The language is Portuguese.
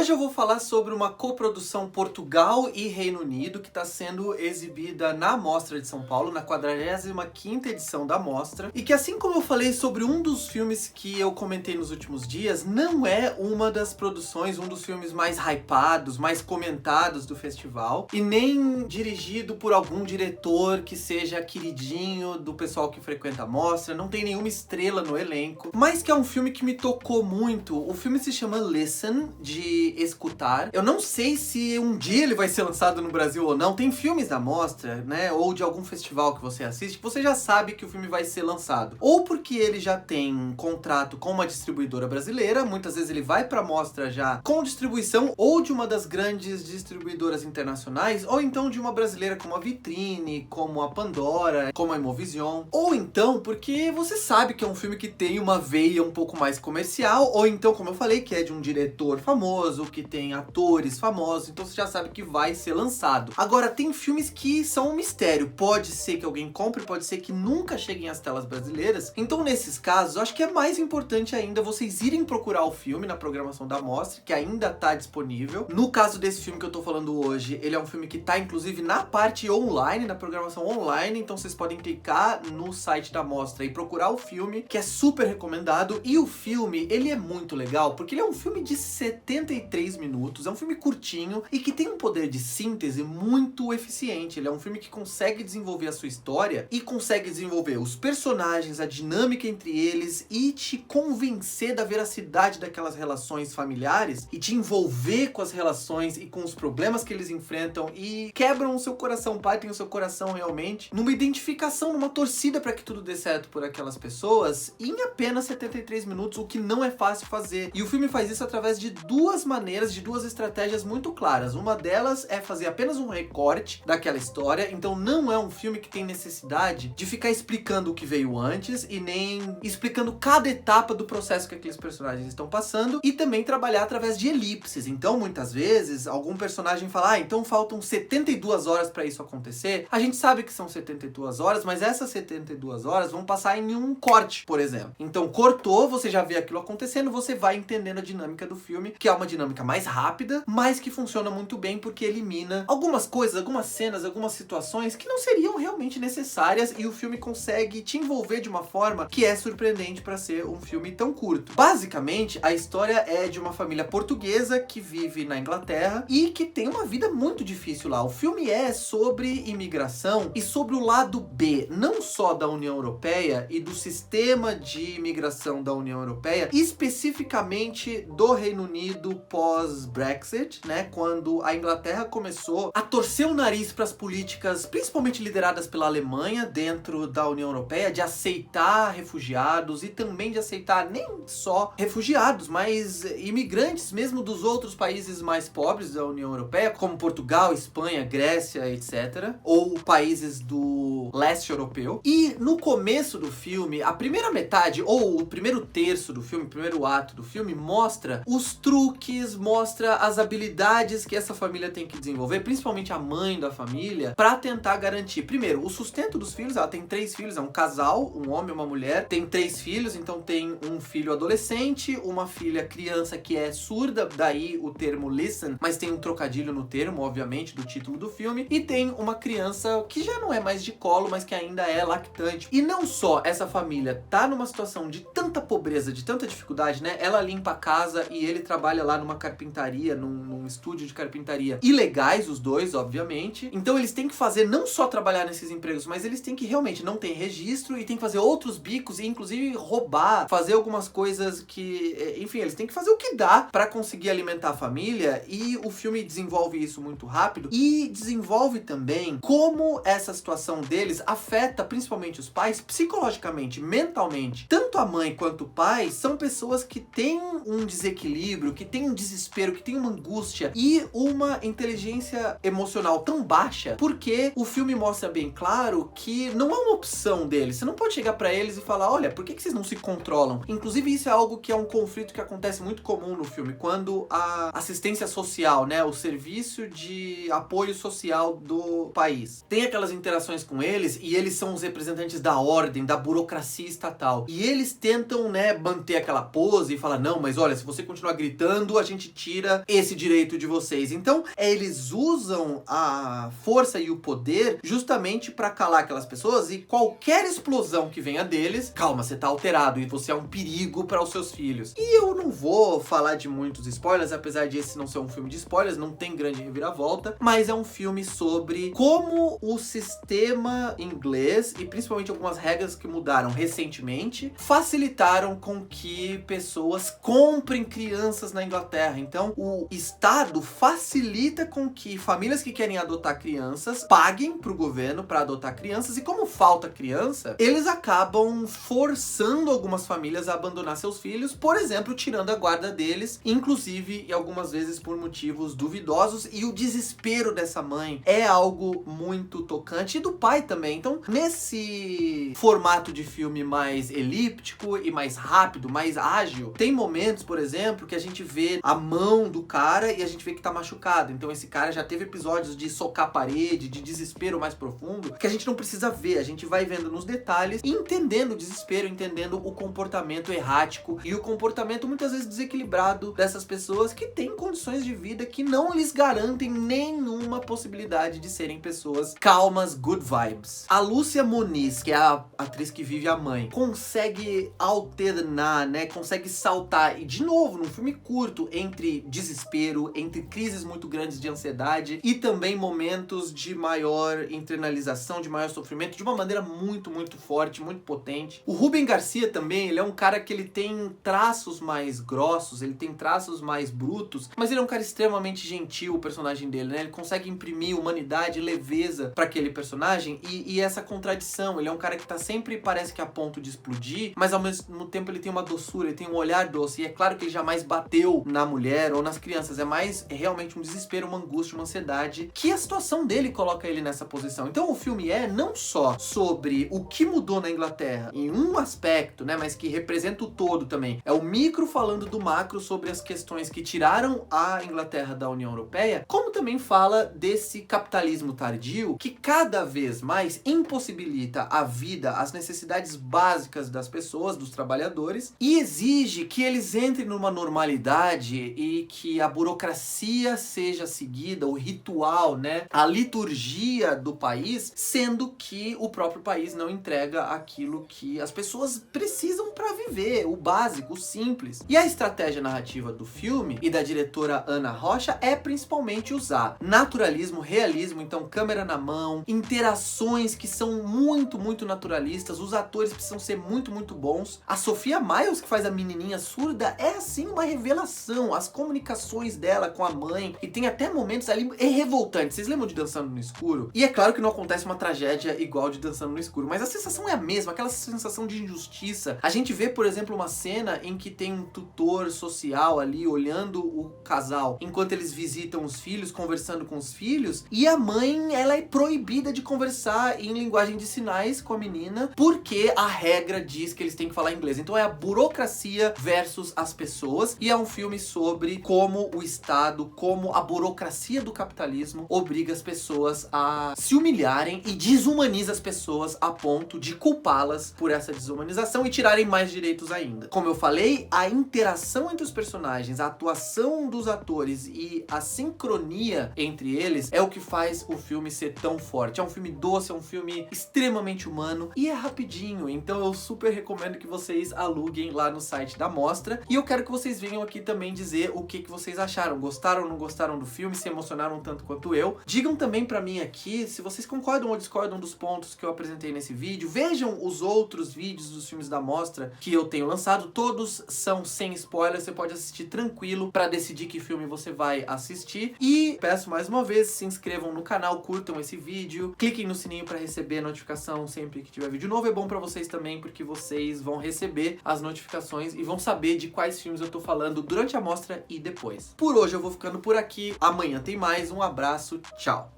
Hoje eu vou falar sobre uma coprodução Portugal e Reino Unido que está sendo exibida na Mostra de São Paulo, na 45ª edição da Mostra, e que, assim como eu falei sobre um dos filmes que eu comentei nos últimos dias, não é uma das produções, um dos filmes mais hypados, mais comentados do festival, e nem dirigido por algum diretor que seja queridinho do pessoal que frequenta a Mostra, não tem nenhuma estrela no elenco, mas que é um filme que me tocou muito. O filme se chama Listen, de escutar. Eu não sei se um dia ele vai ser lançado no Brasil ou não. Tem filmes da Mostra, né, ou de algum festival que você assiste, que você já sabe que o filme vai ser lançado. Ou porque ele já tem um contrato com uma distribuidora brasileira, muitas vezes ele vai pra Mostra já com distribuição, ou de uma das grandes distribuidoras internacionais, ou então de uma brasileira como a Vitrine, como a Pandora, como a Imovision. Ou então porque você sabe que é um filme que tem uma veia um pouco mais comercial, ou então, como eu falei, que é de um diretor famoso, que tem atores famosos, então você já sabe que vai ser lançado. Agora, tem filmes que são um mistério. Pode ser que alguém compre, pode ser que nunca cheguem às telas brasileiras. Então, nesses casos, eu acho que é mais importante ainda vocês irem procurar o filme na programação da Mostra, que ainda tá disponível. No caso desse filme que eu tô falando hoje, ele é um filme que tá, inclusive, na parte online, na programação online, então vocês podem clicar no site da Mostra e procurar o filme, que é super recomendado. E o filme, ele é muito legal, porque ele é um filme de 73 minutos, é um filme curtinho e que tem um poder de síntese muito eficiente. Ele é um filme que consegue desenvolver a sua história e consegue desenvolver os personagens, a dinâmica entre eles e te convencer da veracidade daquelas relações familiares e te envolver com as relações e com os problemas que eles enfrentam e quebram o seu coração, partem o seu coração realmente, numa identificação, numa torcida para que tudo dê certo por aquelas pessoas em apenas 73 minutos, o que não é fácil fazer. E o filme faz isso através de duas maneiras, de duas estratégias muito claras. Uma delas é fazer apenas um recorte daquela história, então não é um filme que tem necessidade de ficar explicando o que veio antes e nem explicando cada etapa do processo que aqueles personagens estão passando, e também trabalhar através de elipses. Então, muitas vezes, algum personagem fala, então faltam 72 horas para isso acontecer. A gente sabe que são 72 horas, mas essas 72 horas vão passar em um corte, por exemplo. Então, cortou, você já vê aquilo acontecendo, você vai entendendo a dinâmica do filme, que é uma dinâmica mais rápida, mas que funciona muito bem porque elimina algumas coisas, algumas cenas, algumas situações que não seriam realmente necessárias, e o filme consegue te envolver de uma forma que é surpreendente para ser um filme tão curto. Basicamente, a história é de uma família portuguesa que vive na Inglaterra e que tem uma vida muito difícil lá. O filme é sobre imigração e sobre o lado B, não só da União Europeia e do sistema de imigração da União Europeia, especificamente do Reino Unido pós-Brexit, né, quando a Inglaterra começou a torcer o nariz para as políticas, principalmente lideradas pela Alemanha dentro da União Europeia, de aceitar refugiados e também de aceitar nem só refugiados, mas imigrantes mesmo dos outros países mais pobres da União Europeia, como Portugal, Espanha, Grécia, etc., ou países do leste europeu. E no começo do filme, a primeira metade, ou o primeiro terço do filme, o primeiro ato do filme, mostra os truques, mostra as habilidades que essa família tem que desenvolver, principalmente a mãe da família, para tentar garantir, primeiro, o sustento dos filhos. Ela tem 3 filhos, é um casal, um homem e uma mulher, tem 3 filhos, então tem um filho adolescente, uma filha criança que é surda, daí o termo listen, mas tem um trocadilho no termo, obviamente, do título do filme, e tem uma criança que já não é mais de colo, mas que ainda é lactante. E não só essa família tá numa situação de tanta pobreza, de tanta dificuldade, né? Ela limpa a casa e ele trabalha lá numa carpintaria, num estúdio de carpintaria. Ilegais os dois, obviamente. Então eles têm que fazer, não só trabalhar nesses empregos, mas eles têm que realmente não ter registro e tem que fazer outros bicos e inclusive roubar, fazer algumas coisas que, enfim, eles têm que fazer o que dá pra conseguir alimentar a família, e o filme desenvolve isso muito rápido e desenvolve também como essa situação deles afeta principalmente os pais psicologicamente, mentalmente. Tanto a mãe quanto o pai são pessoas que têm um desequilíbrio, que têm um desespero, que têm uma angústia e uma inteligência emocional tão baixa, porque o filme mostra bem claro que não é uma opção deles. Você não pode chegar pra eles e falar, olha, por que vocês não se controlam? Inclusive, isso é algo que é um conflito que acontece muito comum no filme, quando a assistência social, né, o serviço de apoio social do país, tem aquelas interações com eles, e eles são os representantes da ordem, da burocracia estatal, e eles tentam, né, manter aquela pose e falar, não, mas olha, se você continuar gritando, a gente tira esse direito de vocês. Então, eles usam a força e o poder justamente pra calar aquelas pessoas, e qualquer explosão que venha deles, calma, você tá alterado e você é um perigo para os seus filhos. E eu não vou falar de muitos spoilers, apesar de esse não ser um filme de spoilers, não tem grande reviravolta, mas é um filme sobre como o sistema inglês, e principalmente algumas regras que mudaram recentemente, facilitaram com que pessoas comprem crianças na Inglaterra. Então, o Estado facilita com que famílias que querem adotar crianças paguem pro governo para adotar crianças, e como falta criança, eles acabam forçando algumas famílias a abandonar seus filhos, por exemplo, tirando a guarda deles, inclusive e algumas vezes por motivos duvidosos, e o desespero dessa mãe é algo muito tocante, e do pai também. Então, nesse formato de filme mais elíptico e mais rápido, mais ágil, tem momentos, por exemplo, que a gente vê a mão do cara e a gente vê que tá machucado. Então esse cara já teve episódios de socar a parede, de desespero mais profundo, que a gente não precisa ver, a gente vai vendo nos detalhes e entendendo o desespero, entendendo o comportamento errático e o comportamento muitas vezes desequilibrado dessas pessoas que têm condições de vida que não lhes garantem nenhuma possibilidade de serem pessoas calmas, good vibes. A Lúcia Moniz, que é a atriz que vive a mãe, consegue alternar, né, consegue saltar, e de novo, num filme curto, entre desespero, entre crises muito grandes de ansiedade e também momentos de maior internalização, de maior sofrimento, de uma maneira muito, muito forte, muito potente. O Rubem Garcia também, ele é um cara que ele tem traços mais grossos, ele tem traços mais brutos, mas ele é um cara extremamente gentil, o personagem dele, né? Ele consegue imprimir humanidade, leveza pra aquele personagem, e essa contradição. Ele é um cara que tá sempre, parece que a ponto de explodir, mas ao mesmo tempo ele tem uma doçura, ele tem um olhar doce, e é claro que ele jamais bateu na mulher ou nas crianças, é mais realmente um desespero, uma angústia, uma ansiedade, que a situação dele coloca ele nessa posição. Então o filme é não só sobre o que mudou na Inglaterra em um aspecto, né, mas que representa o todo também. É o micro falando do macro sobre as questões que tiraram a Inglaterra da União Europeia, como também fala desse capitalismo tardio que cada vez mais impossibilita a vida, as necessidades básicas das pessoas, dos trabalhadores, e exige que eles entrem numa normalidade e que a burocracia seja seguida, o ritual, né, a liturgia do país, sendo que o próprio país não entrega aquilo que as pessoas precisam para viver, o básico, o simples. E a estratégia narrativa do filme e da diretora Ana Rocha é principalmente usar naturalismo, realismo, então câmera na mão, interações que são muito, muito naturalistas, os atores precisam ser muito, muito bons. A Sophia Myles, que faz a menininha surda, é assim uma revelação, as comunicações dela com a mãe, e tem até momentos ali revoltantes. Vocês lembram de Dançando no Escuro? E é claro que não acontece uma tragédia igual de Dançando no Escuro, mas a sensação é a mesma, aquela sensação de injustiça. A gente vê, por exemplo, uma cena em que tem um tutor social ali olhando o casal enquanto eles visitam os filhos, conversando com os filhos, e a mãe, ela é proibida de conversar em linguagem de sinais com a menina, porque a regra diz que eles têm que falar inglês. Então é a burocracia versus as pessoas, e é um filme sobre como o Estado, como a burocracia do capitalismo obriga as pessoas a se humilharem e desumaniza as pessoas a ponto de culpá-las por essa desumanização e tirarem mais direitos ainda. Como eu falei, a interação entre os personagens, a atuação dos atores e a sincronia entre eles é o que faz o filme ser tão forte. É um filme doce, é um filme extremamente humano e é rapidinho, então eu super recomendo que vocês aluguem lá no site da Mostra, e eu quero que vocês venham aqui também dizer o que vocês acharam. Gostaram ou não gostaram do filme? Se emocionaram tanto quanto eu? Digam também pra mim aqui se vocês concordam ou discordam dos pontos que eu apresentei nesse vídeo. Vejam os outros vídeos dos filmes da Mostra que eu tenho lançado, todos são sem spoilers, você pode assistir tranquilo pra decidir que filme você vai assistir. E peço mais uma vez, se inscrevam no canal, curtam esse vídeo, cliquem no sininho pra receber notificação sempre que tiver vídeo novo. É bom pra vocês também, porque vocês vão receber as notificações e vão saber de quais filmes eu tô falando durante a mostra e depois. Por hoje eu vou ficando por aqui, amanhã tem mais, um abraço, tchau!